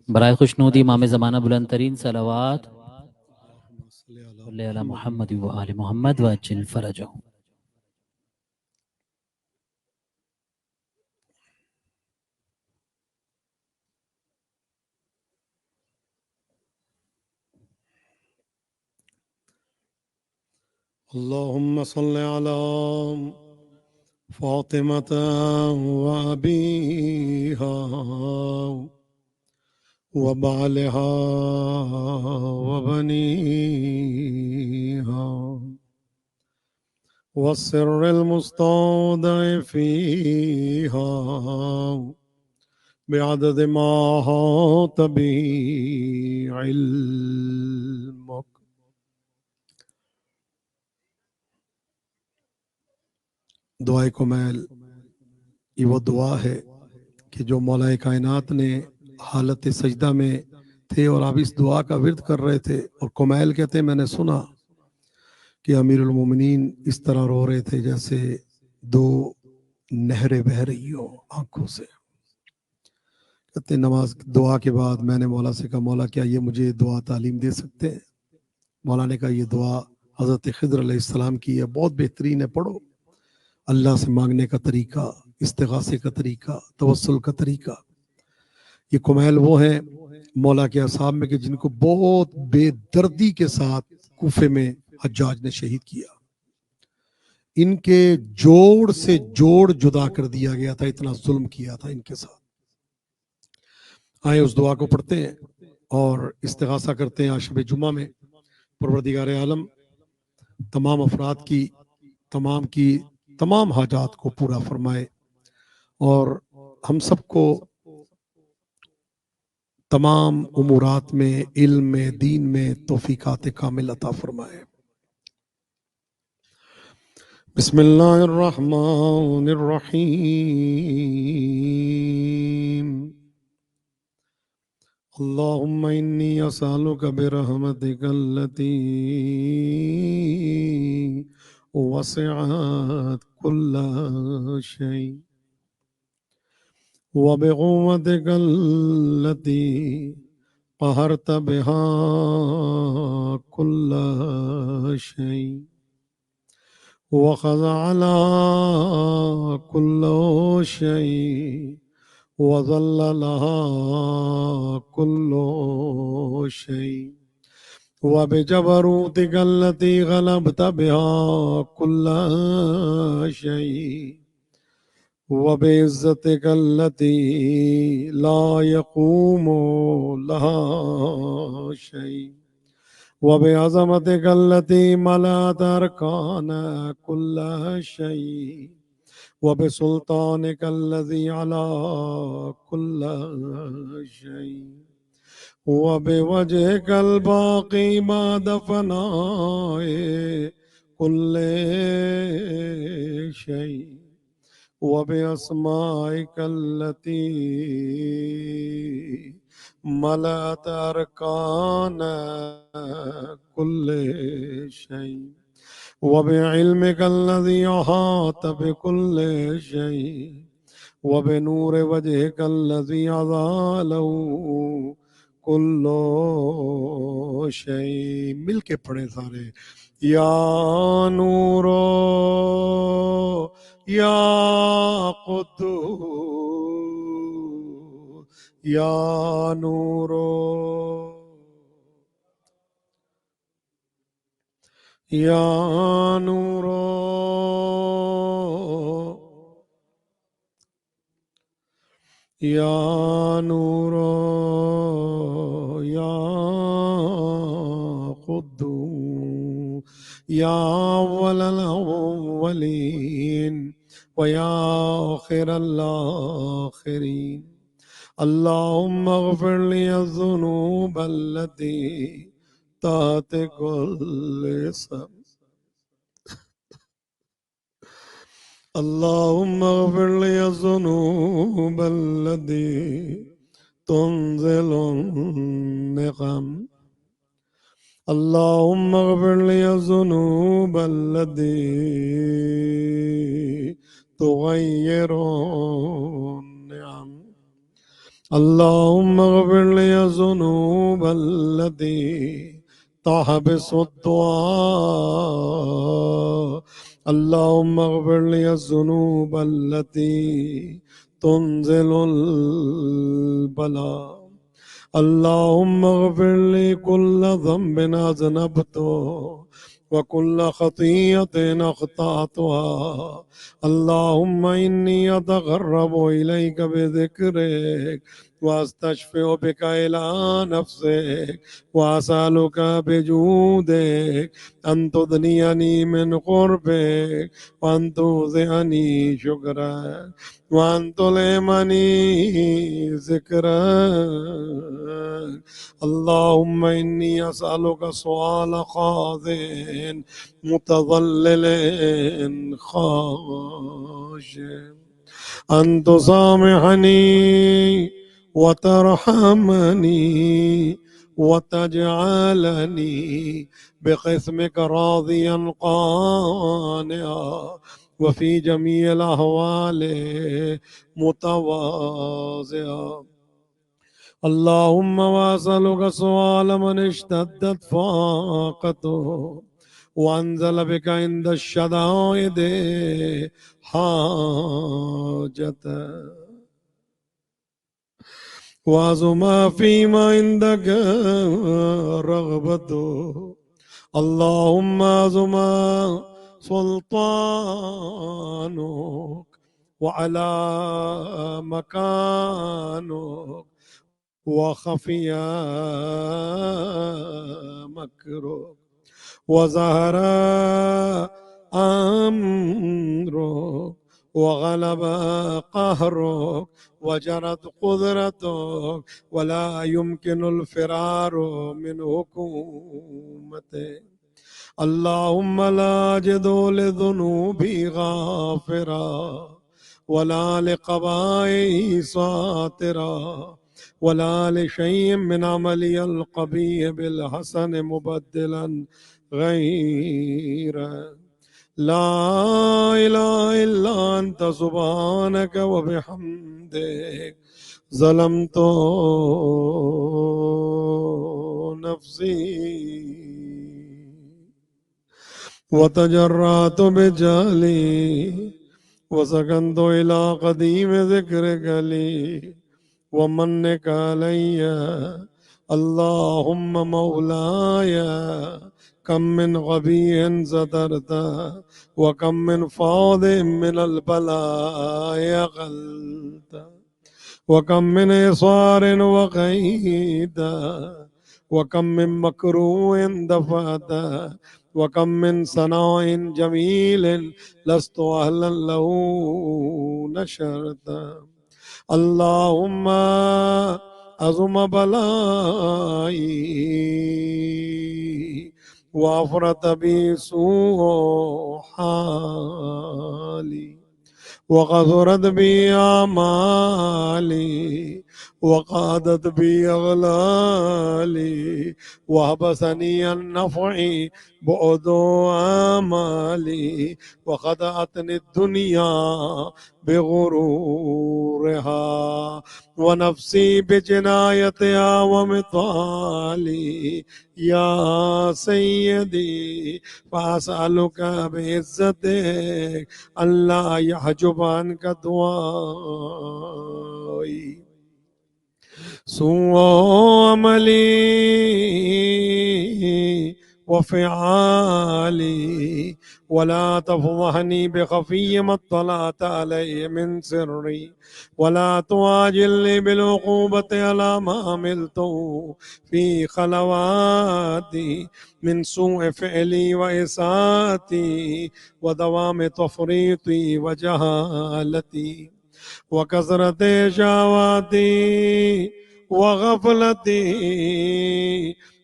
برائے خوشنودی امام زمانہ بلند ترین صلوات اللهم صل على صلی علی محمد محمد و آل محمد وعجل فرجہ. اللهم صل على فاطمة وأبيها وبعلها وبنيها والسر المستودع فيها بعدد ما أحاط به علمك. دعائے کمیل یہ وہ دعا ہے کہ جو مولا کائنات نے حالت سجدہ میں تھے اور آپ اس دعا کا ورد کر رہے تھے، اور کمیل کہتے ہیں میں نے سنا کہ امیر المومنین اس طرح رو رہے تھے جیسے دو نہریں بہہ رہی ہوں آنکھوں سے. کہتے ہیں نماز دعا کے بعد میں نے مولا سے کہا مولا کیا یہ مجھے دعا تعلیم دے سکتے ہیں؟ مولا نے کہا یہ دعا حضرت خضر علیہ السلام کی ہے، بہت بہترین ہے، پڑھو. اللہ سے مانگنے کا طریقہ، استغاثے کا طریقہ، توسل کا طریقہ. یہ کمیل وہ ہیں مولا کے اصحاب میں کہ جن کو بہت بے دردی کے ساتھ کوفے میں حجاج نے شہید کیا. ان کے جوڑ سے جوڑ جدا کر دیا گیا تھا، اتنا ظلم کیا تھا ان کے ساتھ. آئیں اس دعا کو پڑھتے ہیں اور استغاثہ کرتے ہیں. آج شب جمعہ میں پروردگار عالم تمام افراد کی تمام حاجات کو پورا فرمائے اور ہم سب کو تمام امورات میں، علم میں، دین میں توفیقات کامل عطا فرمائے. بسم اللہ الرحمن الرحیم. اللهم إني أسألك برحمتك التي وسعت كل شيء وبقوتك التي قهرت بها كل شيء وخضع على كل شيء وظل لها كل شيء وبجبروتك التي غلبت بها كل شيء وبعزتك التي لا يقوم لها شيء وبعظمتك التي ملأت أركان كل شيء وبسلطانك الذي على كل شيء وبوجهك الباقي بعد فناء كل شيء وبأسمائك التي ملأت أركان كل شيء وبعلمك الذي أحاط بكل شيء وبنور وجهك الذي أضاءله كل شيء. مل کے پڑھیں سارے. یا نور یا قدوس یا نور یا نور یا نور یا قدوس یا اول الاولین ویا آخر الاخرین. اللهم اغفر لي الذنوب التي تحت كل اسم. اللهم اغفر لي الذنوب التي تنزل النقم. اللهم اغفر لي الذنوب التي تغير النعم. اللهم اغفر لي الذنوب التي تحبس الدعاء. اللهم اغفر لي الذنوب التي تنزل البلاء. اللهم اغفر لي كل ذنب أذنبته وكل خطيئة أخطأتها. اللهم إني أتقرب إليك بذكرك واستشفع بك إلى نفسك وأسألك بجودك أن تدنيني من قربك وأن توزعني شكرك وأن تلهمني ذكرك. اللهم إني أسألك سؤال خاضع متضلل خاشع أن تسامحني وترحمني وتجعلني بقسمك راضيا قانعا وفي جميع الأحوال متواضعا. اللهم واسألك سؤال من اشتدت فاقته وأنزل بك عند الشدائد حاجته وعظم فيما عندك رغبته. اللهم عظم سلطانك وعلى مكانك وخفي مكرك وظهر أمرك وغلب قهرك وجرت قدرتك ولا يمكن الفرار من حكومتك. اللهم لا أجد لذنوبي غافرا ولا لقبائي ساترا ولا لشيء من عملي القبيح بالحسن مبدلا غيره. لا إله إلا أنت سبحانك وبحمدك ظلمت نفسي وتجرأت بجهلي وسكنت إلى قديم ذكرك لي ومنك علي. اللهم مولاي كم من غبي سترت وكم من فاض من البلاء قلت وكم من إصرار وقيد وكم من مكروه دفعت وكم من ثناء جميل لست أهلا له نشرت. اللهم عظم بلائي وأفرط بي سوء حالي وقصرت بي أعمالي وقادت بي أغلالي وحبسني النفع بعد آمالي وخدعتني الدنيا بغرورها ونفسي بجنايتها ومثالي. يا سيدي فأسألك بعزتك ألا يحجب عنك دعائي سوء عملي وفعالي ولا تفضحني بخفي ما اطلعت عليه من سري ولا تعاجلني بالعقوبة على ما عملته في خلواتي من سوء فعلي وإساءتي ودوام تفريطي وجهالتي وكثرة شهواتي وغفلتي.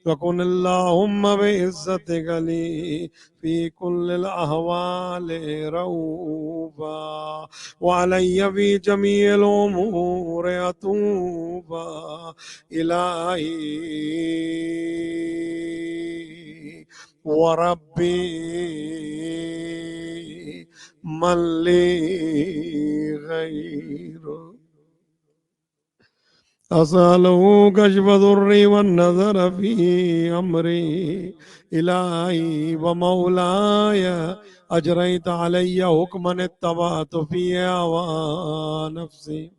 وكن اللهم بعزتك لي في كل الأحوال رؤوفا وعلي في جميع الأمور أتوبا. إلهي وربي من لي غيره. أسأله كشف ضري والنظر في أمري إلهي ومولاي أجريت علي حكما اتبعت فيه هوى نفسي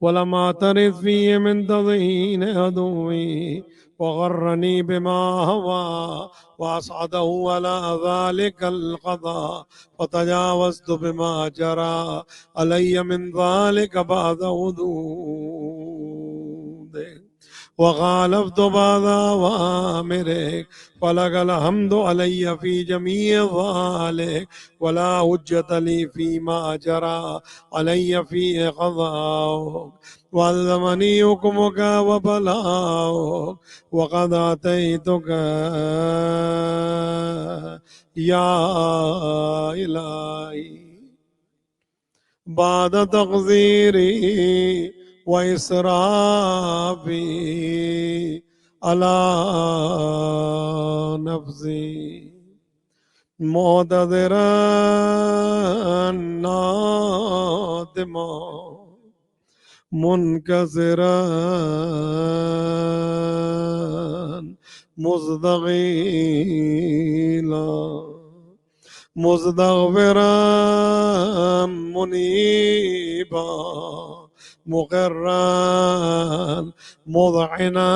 ولم أعترض فيه من تضيين عدوي وغرني بما هوى وأصعده على ذلك القضاء فتجاوزت بما جرى علي من ذلك بعد حدود وخالفت بعض أوامرك فلك الحمد علي في جميع ذلك ولا حجة لي فيما جرى علي في قضاءك وعلمني حكمك وبلاغك وقد أتيتك يا إلهي بعد تقديري وإسرافي على نفسي معتذرا نادما منكسرا مزدغيلا مزدغفرا منيبا مقرا مذعنا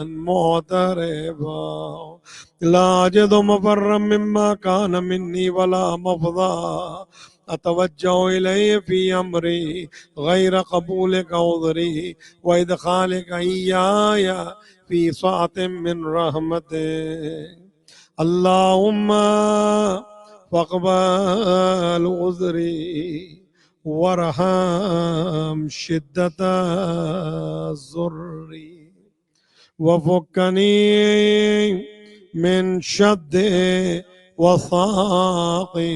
معترفا لا أجد مفرا مما كان مني ولا مفضا أتوجه إليه في أمري غير قبولك عذري وإدخالك إياي في سعة من رحمتك اللهم فاقبل عذري وارحم شدة ضري وفكني من شد وثاقي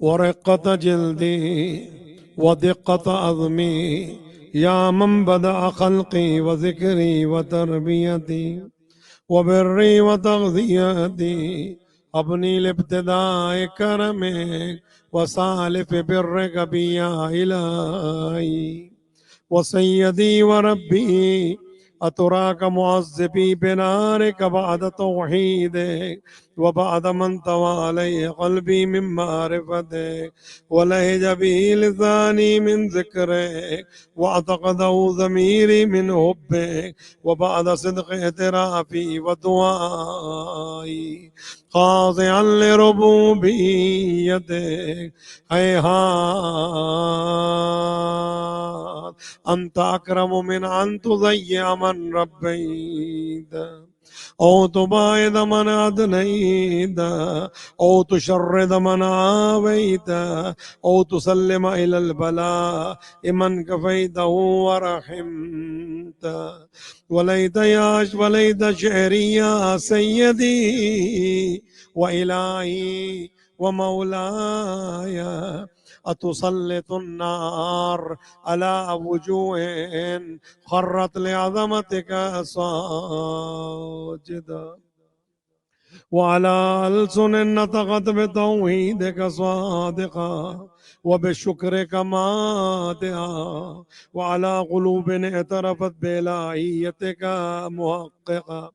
ورقة جلدي ودقة عظمي يا من بدأ خلقي وذكري وتربيتي وبري وتغذيتي أبني لابتداء كرمك وسالف برك بي يا إلهي وسيدي وربي أتراك معذبي بنارك بعد توحيدك وبعد من طوى عليه قلبي من معرفتك ولهج به لساني من ذكرك واعتقده ضميري من حبك وبعد صدق اعترافي ودعائي خاضعا لربوبيتك هيهات أنت أكرم من أن تضيع من ربيت أو تباعد من أدنيت أو تشرد من آويت أو تسلم إلى البلاء من كفيته ورحمت وليت شعري يا سيدي وإلهي ومولاي أتسلط النار على وجوه خرت لعظمتك ساجدا وعلى ألسن نطقت بتوحيدك صادقا وبشكرك مادعا وعلى قلوب اعترفت بإلهيتك محققا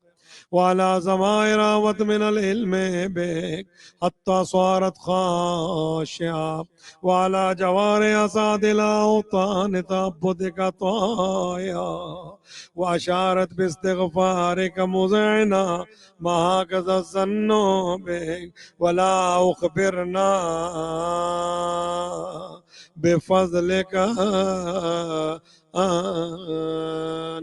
وعلى زمائر راوت من العلم بك حتى صارت خاشعة وعلى جوارح صاد الأوطان تعبدك طايا وأشارت باستغفارك مذعنا ما هكذا الظن بك ولا أخبرنا بفضلك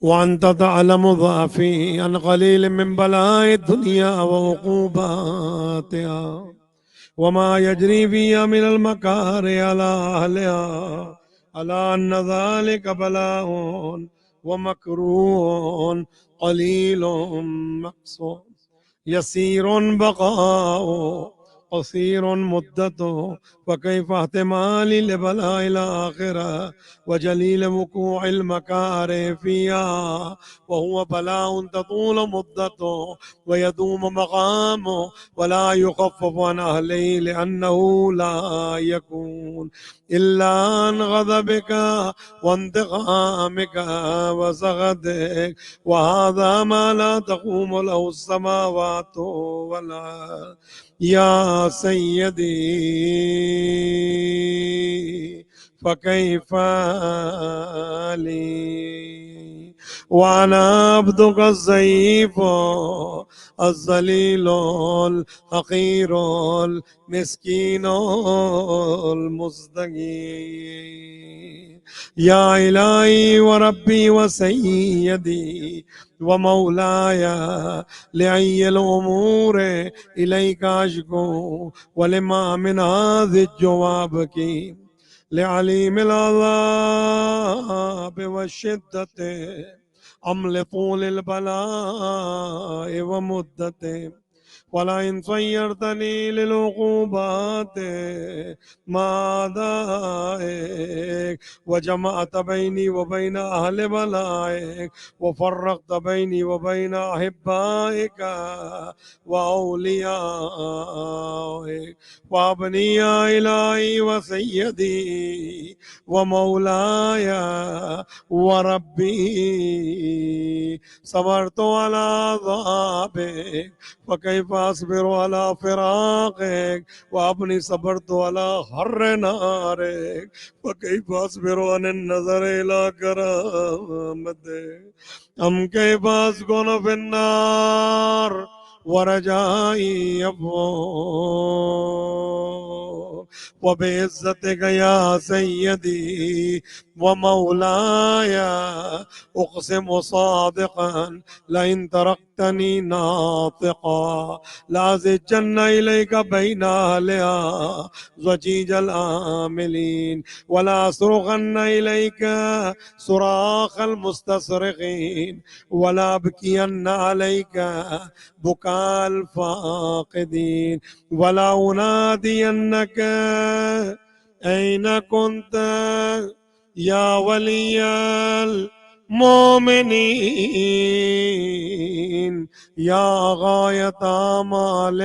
وأنت تعلم ضعفي عن قليل من بلاء الدنيا وعقوباتها وما يجري فيها من المكاره على أهلها، ألا أن ذلك بلاء ومكروه قليل مقصود، يسير بقاء قصير مدته، وكيف احتمال لبلاء الآخرة وجليل وقوع المكاره فيها، وهو بلاء تطول مدته ويدوم مقامه ولا يخفف عن أهله، لأنه لا يكون إلا عن غضبك وانتقامك وسخطك، وهذا ما لا تقوم له السماوات والأرض. يا سيدي فكيف لي وأنا عبدك الضعيف الذليل الحقير المسكين المستغيث. يا إلهي وربي وسيدي ومولاي، لأي الأمور إليك أشكو، ولما من هذه الجواب كي لعليم العذاب والشدة أم لطول البلاء ومدته، ولئن صيرتني للعقوبات ماذا وجمعت بيني وبين أهل بلائك وفرقت بيني وبين أحبائك وأوليائك، وابني يا إلهي وسيدي ومولاي وربي، صبرت على عذابك فكيف أصبر على فراقك، وابني صبرت على حر نارك فكيف أصبر عن النظر إلى كرامتك، أم كيف أسكن في النار ورجائي يفوق، وبعزتك يا سيدي ومولاي أقسم صادقا لئن تركتني ناطقا لأزجن إليك بين أهلها ضجيج العاملين، ولا أصرخن إليك صراخ المستصرخين، ولا أبكين عليك بكاء الفاقدين، ولا أنادينك أين كنت يا ولي المؤمنين، يا غاية آمال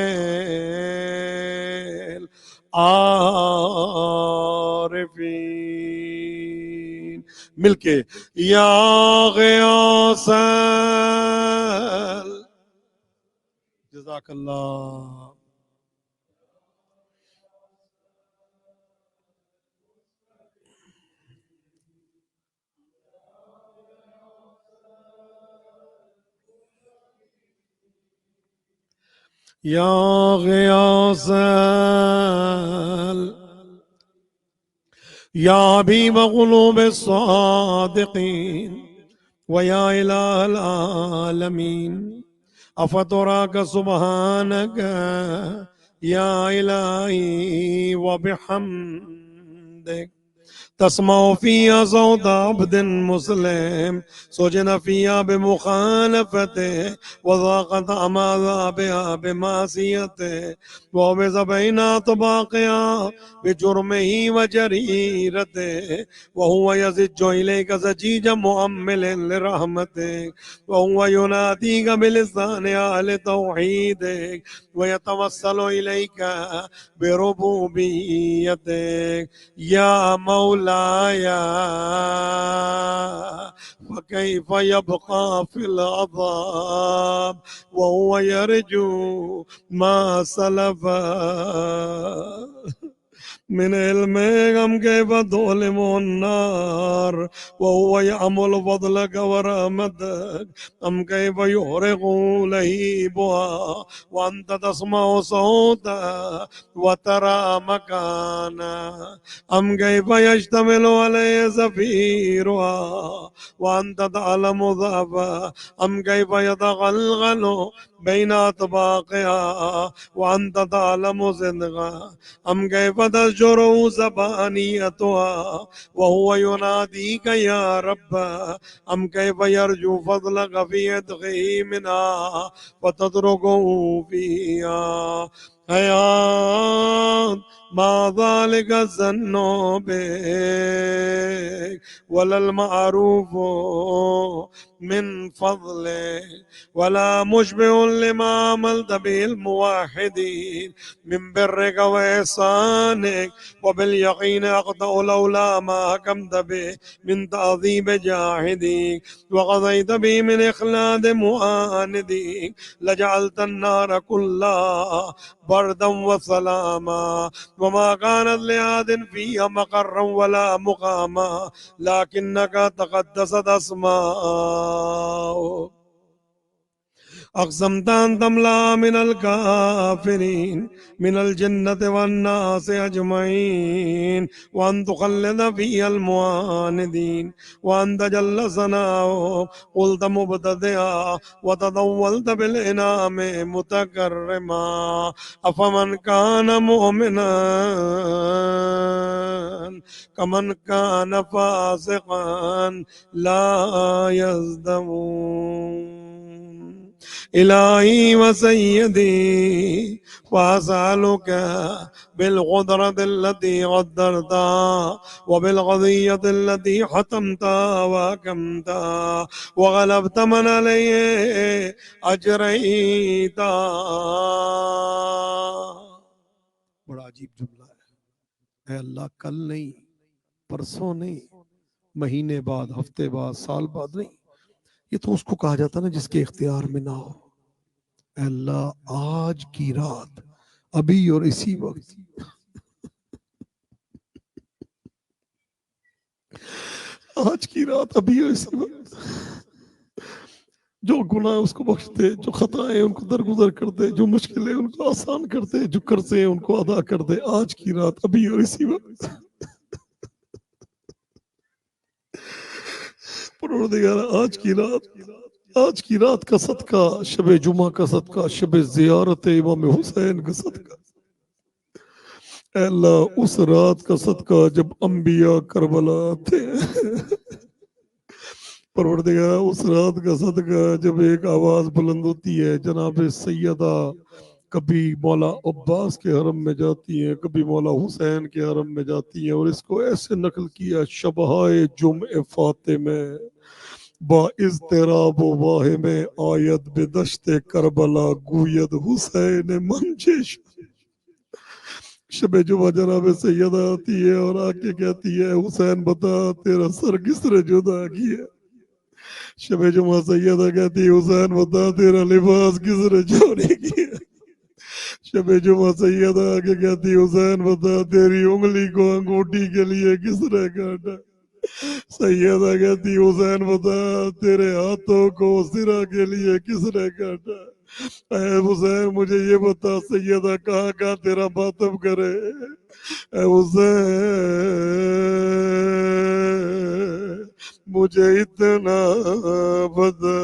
العارفين، ملكي يا غياث جزاك الله. يا غياث يا حبيب قلوب الصادقين ويا إله العالمين، أفتراك سبحانك يا إلهي وبحمدك تسمع فيها صوت عبد مسلم سجن فيها بمخالفته وضاقت أعمالها بمعصيته ووبز بين أطباقها بجرمه وجريرته، وهو يزج إليك زجيج مؤمل لرحمتك، وهو يناديك بلسان أهل توحيدك ويتوسل إليك بربوبيتك. يا مولاي فكيف يبقى في العذاب وهو يرجو ما سلف من علم غم كيف ظلم النار وهو يعمل فضلك ورحمتك أم كيف يغرق لهيبها وأنت تسمع صوتها وترى مكانا أم كيف يشتمل عليه زفيرها وأنت تعلم ضعفها أم كيف يتغلغل بين أطباقها وأنت تعلم صدقها أم كيف تزجر زبانيتها وهو يناديك يا رب أم كيف يرجو فضلك في يدغه منها وتتركه فيها حياة ما ذلك الظن بك ولا المعروف من فضلك ولا مشبه لما عملت به الموحدين من برك وإحسانك وباليقين أقطع لولا ما حكمت به من تعذيب جاحديك وقضيت به من إخلاد معانديك لجعلت النار كلها بردا وسلاما وما كانت لأحد فيها مقرا ولا مقاما لكنك تقدست أسماؤك أقسمت أن تملأ من الكافرين من الجنة والناس أجمعين وأن تخلد فيها المعاندين وأن تجل ثناؤه قلت مبتدئا وتطولت بالإنعام متكرما أفمن كان مؤمنا كمن كان فاسقا لا يزدمون إلهي وسيدي وأسألك بالقدرة التي قدرتها وبالقضية التي حتمتها وحكمتها وغلبت من عليه أجريتها. بڑا عجیب جملہ ہے. اے اللہ کل نہیں، پرسوں نہیں، مہینے بعد، ہفتے بعد، سال بعد نہیں، یہ تو اس کو کہا جاتا نا جس کے اختیار میں نہ ہو. اے اللہ آج کی رات ابھی اور اسی وقت آج کی رات ابھی اور اسی وقت جو گناہ اس کو بخش دے، جو خطائیں ان کو درگزر کر دے، جو مشکلیں ان کو آسان کر دے، جو قرضے ہیں ان کو ادا کر دے آج کی رات ابھی اور اسی وقت. پروردگار آج کی رات کا صدقہ، شب جمعہ کا صدقہ، شب زیارت امام حسین کا صدقہ، اے اللہ اس رات کا صدقہ جب انبیاء کربلا تھے. پروردگار اس رات کا صدقہ جب ایک آواز بلند ہوتی ہے، جناب سیدہ کبھی مولا عباس کے حرم میں جاتی ہیں، کبھی مولا حسین کے حرم میں جاتی ہیں، اور اس کو ایسے نقل کیا: شبہائے جمع فاطمہ با اضطراب و واہم آیت بدشت کربلا گوید حسین منجش. شب جمعہ جناب سیدہ آتی ہے اور آ کے کہتی ہے حسین بتا تیرا سر کس نے جدا کیا. شب جمعہ سیدہ کہتی ہے حسین بتا تیرا لباس کس نے چوری کیا. شب جمعہ سیدہ آ کے کہتی حسین بتا تیری انگلی کو انگوٹھی کے لیے کس نے کاٹا. سیدہ کہتی حسین بتا تیرے ہاتھوں کو سرا کے لیے کس نے کاٹا. اے حسین مجھے یہ بتا سیدہ کہاں کہاں تیرا ماتم کرے. اے حسین مجھے اتنا بتا.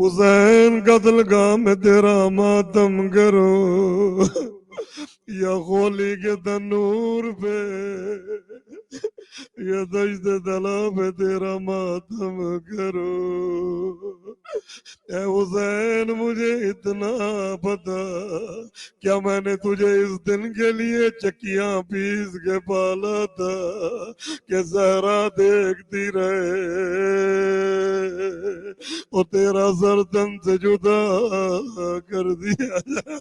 حسین قتل گاہ میں تیرا ماتم کرو یا خولی کے تنور پہ یا دشت دلا پہ تیرا ماتم کرو. اے حسین مجھے اتنا پتا کیا میں نے تجھے اس دن کے لیے چکیاں پیس کے پالا تھا کہ زہرا دیکھتی رہے اور تیرا سر تن سے جدا کر دیا جائے.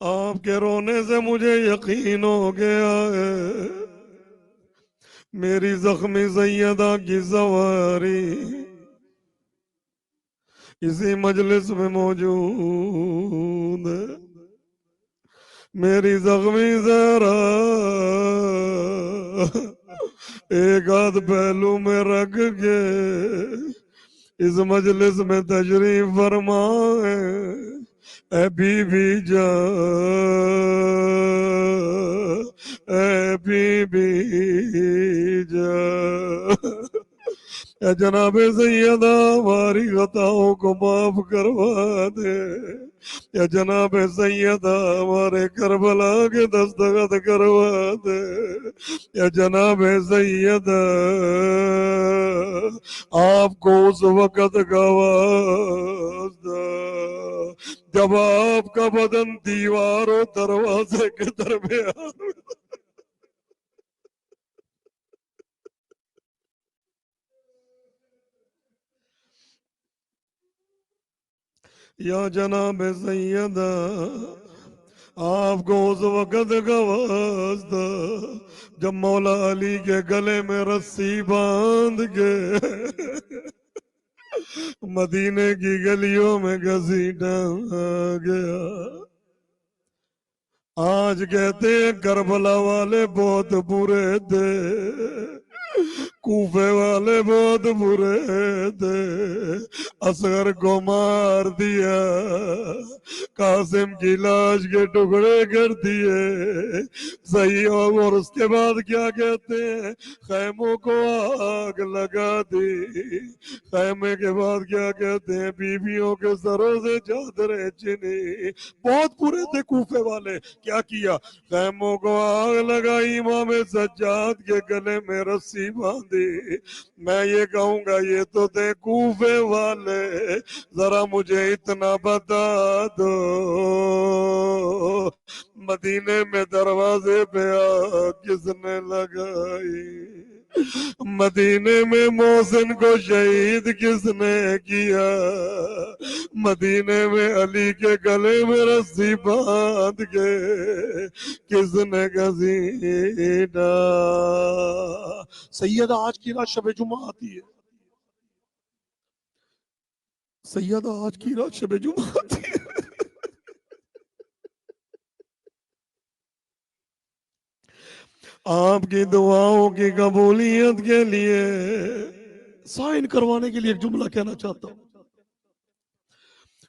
آپ کے رونے سے مجھے یقین ہو گیا ہے میری زخمی سیدہ کی سواری اسی مجلس میں موجود ہے میری زخمی زہرا ایک ہاتھ پہلو میں رکھ کے اس مجلس میں تشریف فرمائے اے بی بی جان اے بی بی جان اے جناب سیدہ ہماری خطاؤں کو معاف کروا دے یا جناب سیدہ ہمارے کربلا کے دستخط کروا دے یا جناب سیدہ آپ کو اس وقت کا واسطہ جب آپ کا بدن دیوار و دروازے کے درمیان یا جناب سیدہ آپ کو اس وقت کا واسطہ جب مولا علی کے گلے میں رسی باندھ کے مدینے کی گلیوں میں گھسیٹا گیا آج کہتے ہیں کربلا والے بہت برے تھے کوفے والے بہت برے تھے اصغر کو مار دیا قاسم کی لاش کے ٹکڑے کر دیے صحیح اور اس کے بعد کیا کہتے ہیں خیموں کو آگ لگا دی خیمے کے بعد کیا کہتے ہیں بیویوں کے سروں سے چادریں چنی بہت برے تھے کوفے والے کیا کیا خیموں کو آگ لگائی امام سجاد کے گلے میں رسی باندھی میں یہ کہوں گا یہ تو تھے کوفے والے ذرا مجھے اتنا بتا دو مدینے میں دروازے پہ آگ کس نے لگائی مدینے میں محسن کو شہید کس نے کیا مدینے میں علی کے گلے میں رسی باندھ کے کس نے گھسیٹا سیدہ آج کی رات شب جمعہ آتی ہے سیدہ آج کی رات شب جمعہ آتی ہے آپ کی دعاؤں کی قبولیت کے لیے سائن کروانے کے لیے ایک جملہ کہنا چاہتا ہوں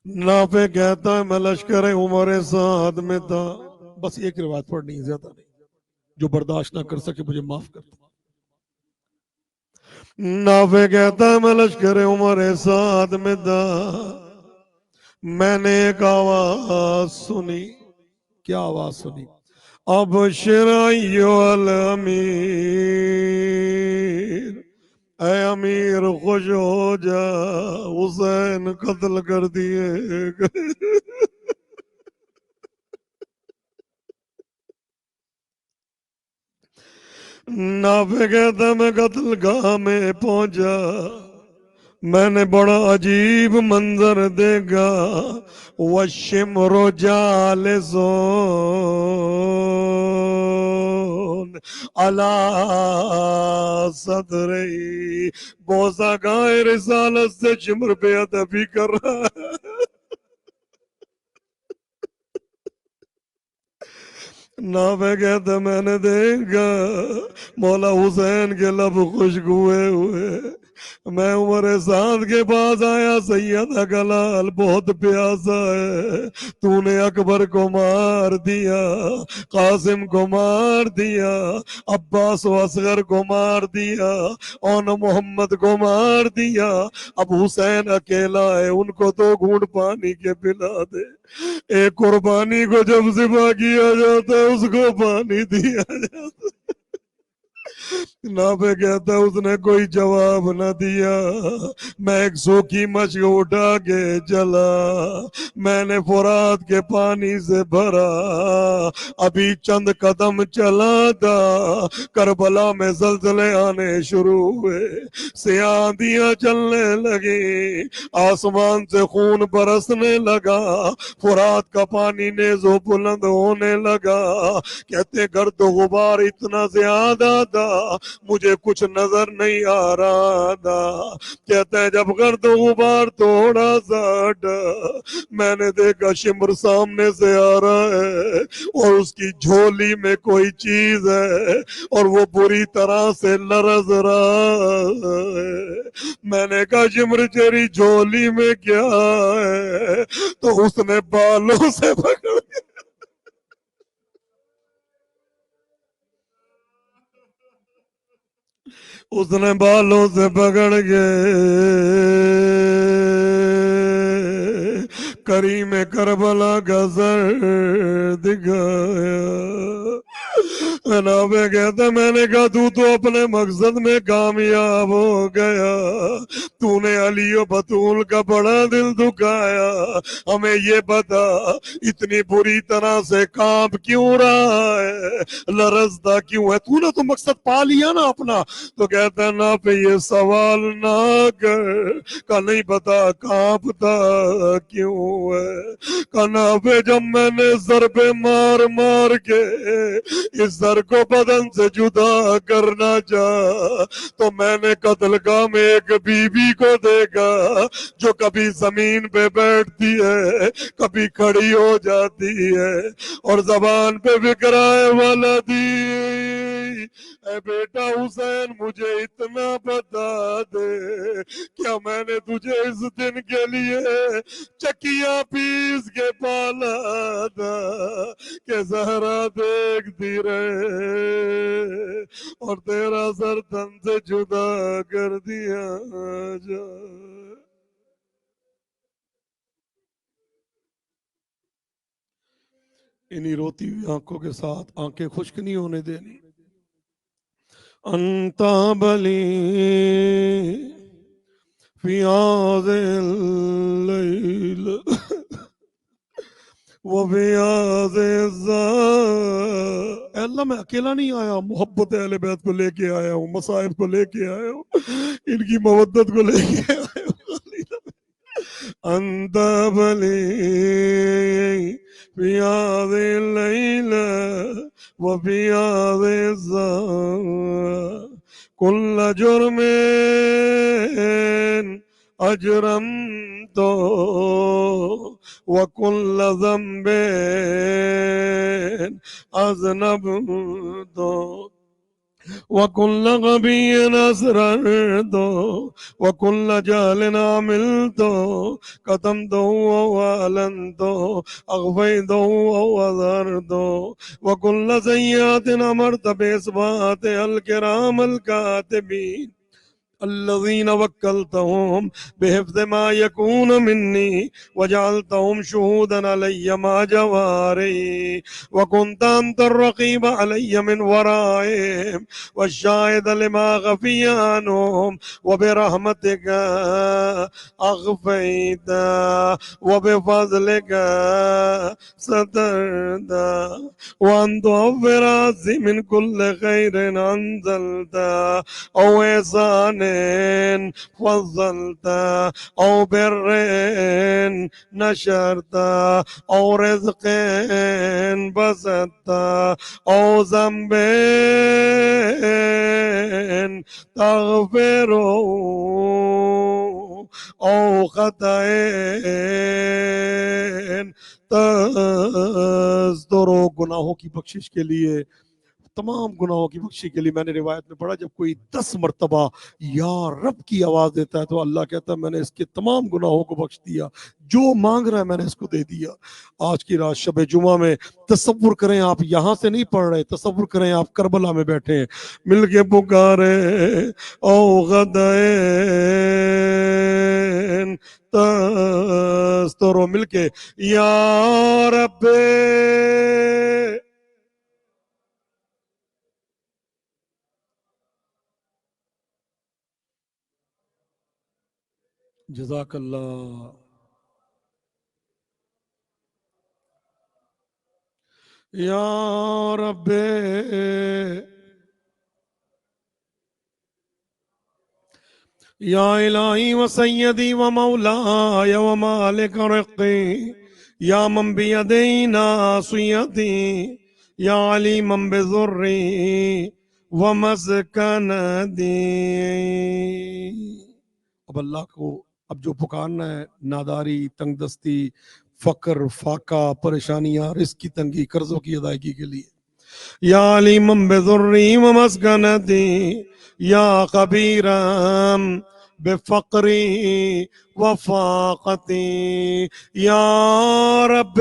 نافع کہتا ہے میں لشکر عمر سعد میں تھا بس ایک روایت پڑھنی ہے زیادہ نہیں جو برداشت نہ کر سکے مجھے معاف کر دو نافع کہتا ہے میں لشکر عمر سعد میں تھا میں نے ایک آواز سنی کیا آواز سنی ابشر ایھا الامیر اے امیر خوش ہو جا حسین قتل کر دیے نافع کہتا میں قتل گاہ میں پہنچا میں نے بڑا عجیب منظر دیکھا والشمر جالسون علی صدری بوسہ گائے رسالت سے شمر پہ ادبی کر رہا ہے نافع کہتا میں نے دیکھا مولا حسین کے لب خوشگوئے ہوئے میں عمر سعد کے پاس آیا سیدہ کا لال بہت پیاسا ہے تو نے اکبر کو مار دیا قاسم کو مار دیا عباس و اصغر کو مار دیا اور محمد کو مار دیا اب حسین اکیلا ہے ان کو تو گھونٹ پانی کے پلا دے ایک قربانی کو جب ذبح کیا جاتا ہے اس کو پانی دیا جاتا نافع کہتا ہے اس نے کوئی جواب نہ دیا، میں ایک سوکھی مشک اٹھا کے چلا، میں نے فرات کے پانی سے بھرا، ابھی چند قدم چلا تھا کربلا میں زلزلے آنے شروع ہوئے، سیاہ آندیاں چلنے لگی، آسمان سے خون برسنے لگا، فرات کا پانی نیز و بلند ہونے لگا، کہتے گرد و غبار اتنا زیادہ تھا مجھے کچھ نظر نہیں آ رہا تھا، کہتے ہیں جب گرد و غبار تھوڑا سا ہٹا میں نے دیکھا شمر سامنے سے آ رہا ہے اور اس کی جھولی میں کوئی چیز ہے اور وہ بری طرح سے لرز رہا ہے، میں نے کہا شمر تیری جھولی میں کیا ہے؟ تو اس نے بالوں سے پکڑ کے اس نے بالوں سے پکڑ کے کریم کربلا کا سر دکھایا، نابے کہتا میں نے کہا تو اپنے مقصد میں کامیاب ہو گیا، تو نے علی و بطول کا بڑا دل دکھایا، ہمیں یہ بتا اتنی بری طرح سے کانپ کیوں رہا ہے، لرزدہ کیوں ہے، تو نے تو مقصد پا لیا نا اپنا، تو کہتا ہے نا پہ یہ سوال نہ کر، کہ نہیں پتا کانپتا کیوں ہے، کہنا پہ جب میں نے ضربے مار مار کے اس سر کو بدن سے جدا کرنا چاہا تو میں نے قتل گاہ میں ایک بی بی کو دیکھا جو کبھی زمین پہ بیٹھتی ہے کبھی کھڑی ہو جاتی ہے اور زبان پہ بکرائے والا دی، اے بیٹا حسین مجھے اتنا بتا دے کیا میں نے تجھے اس دن کے لیے چکیاں پیس کے پالا تھا کہ زہرا دیکھتی رہے اور تیرا سر تن سے جدا کر دیا جائے۔ انہی روتی ہوئی آنکھوں کے ساتھ آنکھیں خشک نہیں ہونے دینی۔ انتا بلی فی هذه اللیل وفی هذه الزار، اے اللہ میں اکیلا نہیں آیا، محبت اہل بیت کو لے کے آیا ہوں، مصائب کو لے کے آیا ہوں، ان کی مودت کو لے کے آیا ہوں۔ انتا بلی فی هذه اللیل وفی هذه الزار کل جرم اجرمت وکل ذنب اذنبت وکل غبی اسررت وکل جہل عملت قتمت واعلنت اخفیت واظہرت وکل سیئات امرت باثبات الکرام الکاتبین الذين وكلتهم بحفظ ما يكون مني وجعلتهم شهودا علي مع جواري وكنت أنت الرقيب علي من ورائهم والشاهد لما خفي عنهم وبرحمتك أخفيت وبفضلك سترت وأن توفر عزي من كل خير أنزلت أو إحسان فضلت أو بر نشرت أو رزق بسطت أو ذنب تغفر أو خطأ تستر، گناہوں کی بخشش کے لیے، تمام گناہوں کی بخشی کے لیے میں نے روایت میں پڑھا جب کوئی 10 مرتبہ یا رب کی آواز دیتا ہے تو اللہ کہتا ہے میں نے اس کے تمام گناہوں کو بخش دیا، جو مانگ رہا ہے میں نے اس کو دے دیا۔ آج کی رات شب جمعہ میں تصور کریں آپ یہاں سے نہیں پڑھ رہے، تصور کریں آپ کربلا میں بیٹھے ہیں، مل کے پکارے او غدین تسترو، مل کے یا رب جزاک اللہ. یا رب یا الہی و سیدی و مولاي و مالک رقی یا من بیدی ناصیتی یا علیما بذری و مسکندی. اب اللہ کو اب جو پکارنا ہے، ناداری، تنگ دستی، فقر، فاقہ، پریشانیاں، رزق کی تنگی، قرضوں کی ادائیگی کے لیے. یا علیما بذری و مسکنتی یا خبیرا بفقری و فاقتی یا رب.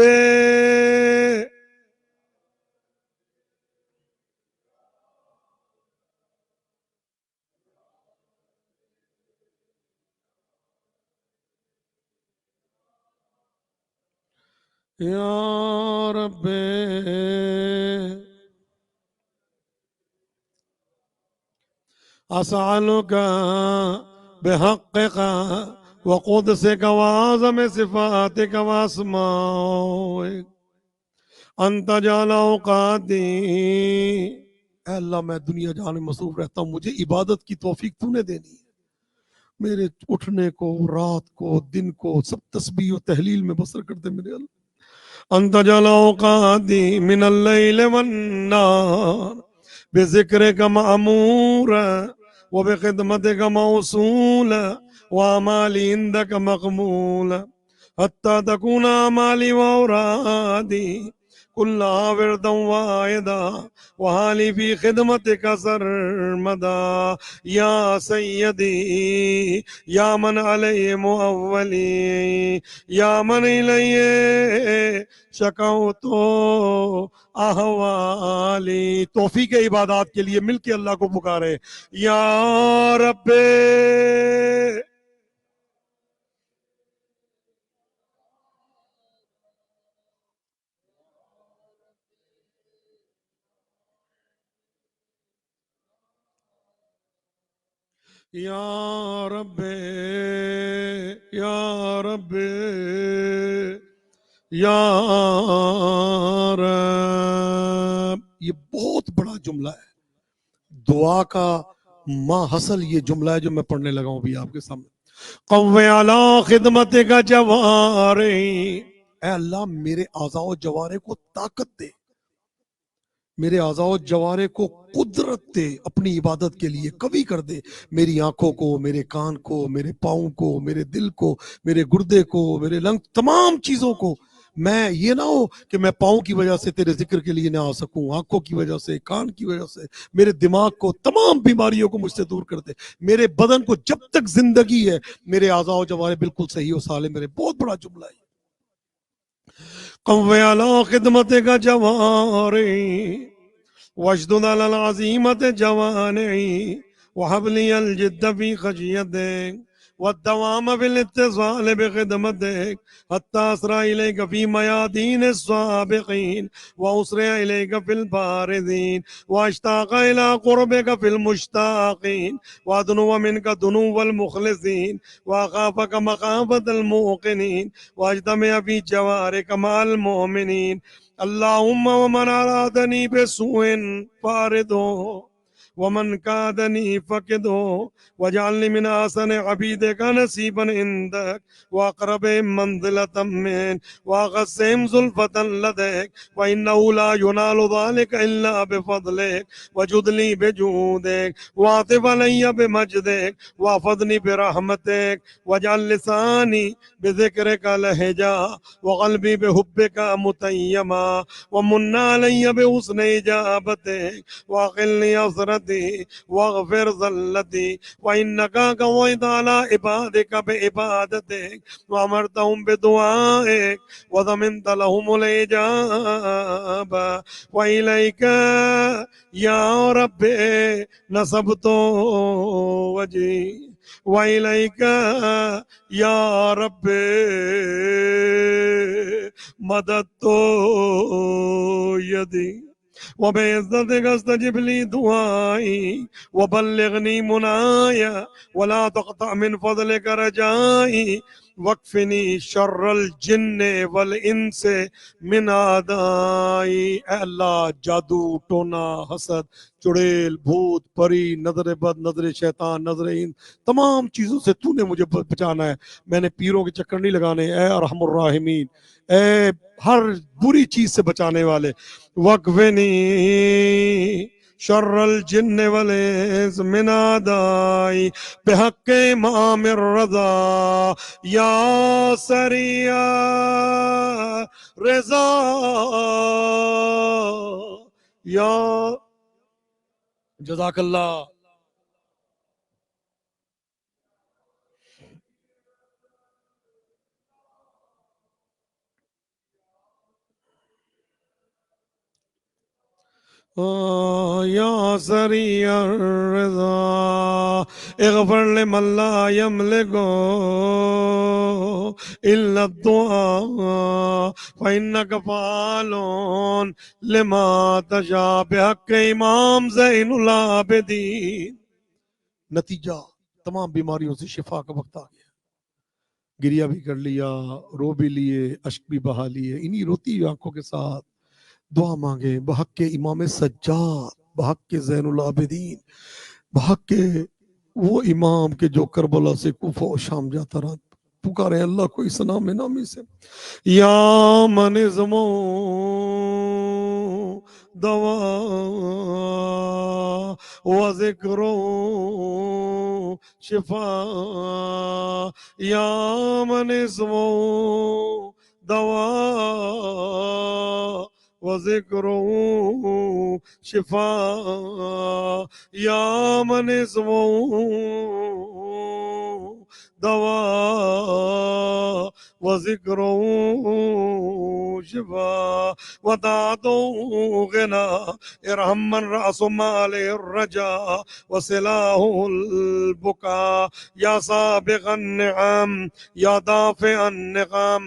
یا رب اسألک بحقک وقدسک وعظم صفاتک واسمائک ان تجعل اوقاتی. اے اللہ میں دنیا جہاں میں مصروف رہتا ہوں، مجھے عبادت کی توفیق تو نے دینی ہے. میرے اٹھنے کو، رات کو، دن کو سب تسبیح و تحلیل میں بسر کرتے میرے اللہ. ان تجعل اوقاتی من اللیل والنار بذکرک معمورا وبخدمتک موصولا واعمالی عندک مقبولا حتی تکون اعمالی واورادی كلها وردا واحدا وحالي في خدمتك سرمدا يا سيدي يا من عليه مؤولي يا من إليه شکوت احوالی. توفیق عبادات کے لیے مل کے اللہ کو پکارے. یا رب یا رب یا رب یا رب. یہ بہت بڑا جملہ ہے، دعا کا ماں حصل یہ جملہ ہے جو میں پڑھنے لگا ہوں ابھی آپ کے سامنے. قوّ علی خدمتک جوارحی. اے اللہ میرے اعضاء و جوارح کو طاقت دے، میرے اعضاء و جوارح کو قدرت دے اپنی عبادت کے لیے، قوی کر دے میری آنکھوں کو، میرے کان کو، میرے پاؤں کو، میرے دل کو، میرے گردے کو، میرے لنگ، تمام چیزوں کو. میں یہ نہ ہو کہ میں پاؤں کی وجہ سے تیرے ذکر کے لیے نہ آ سکوں، آنکھوں کی وجہ سے، کان کی وجہ سے، میرے دماغ کو، تمام بیماریوں کو مجھ سے دور کر دے. میرے بدن کو جب تک زندگی ہے میرے اعضاء و جوارح بالکل صحیح و سالم. میرے بہت بڑا جملہ ہے. قوّ علی خدمتک جوارحی واشدد على العزيمة جوانعي وهب لي الجد في خشيتك والدوام في الاتصال بخدمتك حتى أسرع إليك في ميادين السابقين وأسرع إليك في البارزين وأشتاق إلى قربك في المشتاقين وأدنو منك دنو المخلصين وأخافك مخافة الموقنين وأجتمع في جوارك مع المؤمنين. اللهم ومن أرادني بسوء فارده ومن كادني فقده واجعلني من أحسن عبيدك نصيبا عندك وأقرب منزلة من وأقسم زلفة لديك وإنه لا ينال ذلك إلا بفضلك وجد لي بجودك وعطف علي بمجدك واحفظني برحمتك واجعل لساني بذكرك لهجا وقلبي بحبك متيما ومن علي بحسن إجابتك وأقلني أسرتي واغفر ذلتي وإنك قضيت على عبادك بعبادتك وأمرتهم بدعائك وضمنت لهم الإجابة وإليك يا رب نصبت وجهي وإليك يا رب مددت يدي وبعزتك استجب لي دعائي وبلغني منايا ولا تقطع من فضلك رجائي وقفنی شر الجن والانس من آدائی. اے اللہ جادو ٹونا حسد چڑیل بھوت پری نظر بد نظر شیطان نظر ان تمام چیزوں سے تو نے مجھے بچانا ہے. میں نے پیروں کے چکر نہیں لگانے. اے ارحم الراحمین اے ہر بری چیز سے بچانے والے. وقفنی شر الجن والانس من آدائی بحق امام الرضا یا سریع رضا یا جزاک اللہ. یا سریع الرضا اغفر لمن لا يملك الا الدعاء فانك فعال لما تشاء بحق امام زین العابدین. نتیجہ تمام بیماریوں سے شفا کا وقت آ گیا. گریا بھی کر لیا, رو بھی لیے, اشک بھی بہا لیے. انہی روتی آنکھوں کے ساتھ دعا مانگے بحق کے امام سجاد, بحق کے زین العابدین, بحق کے وہ امام کے جو کربلا سے کوفہ و شام جاتا رہا. پکارے اللہ کو اس نام نامی سے. یا من اسمو دوا و ذکرو شفا, یا من اسمو دوا وذکرہ شفا, یا من اسمہ دوا وذکرہ شفا وطاعتہ غنا ارحم من رأس مال الرجا وسلاح البکا یا سابق النعم یا دافع النقام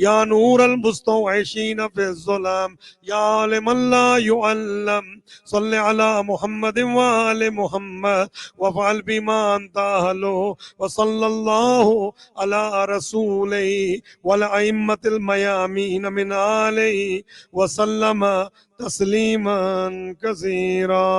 یا نور المستوحشین فی الظلام یا عالم لا يعلم صل على محمد وآل محمد وفعل بما انت اهله وصلى الله على رسوله والأئمة الميامين من آله وسلم تسلیما کثیرا.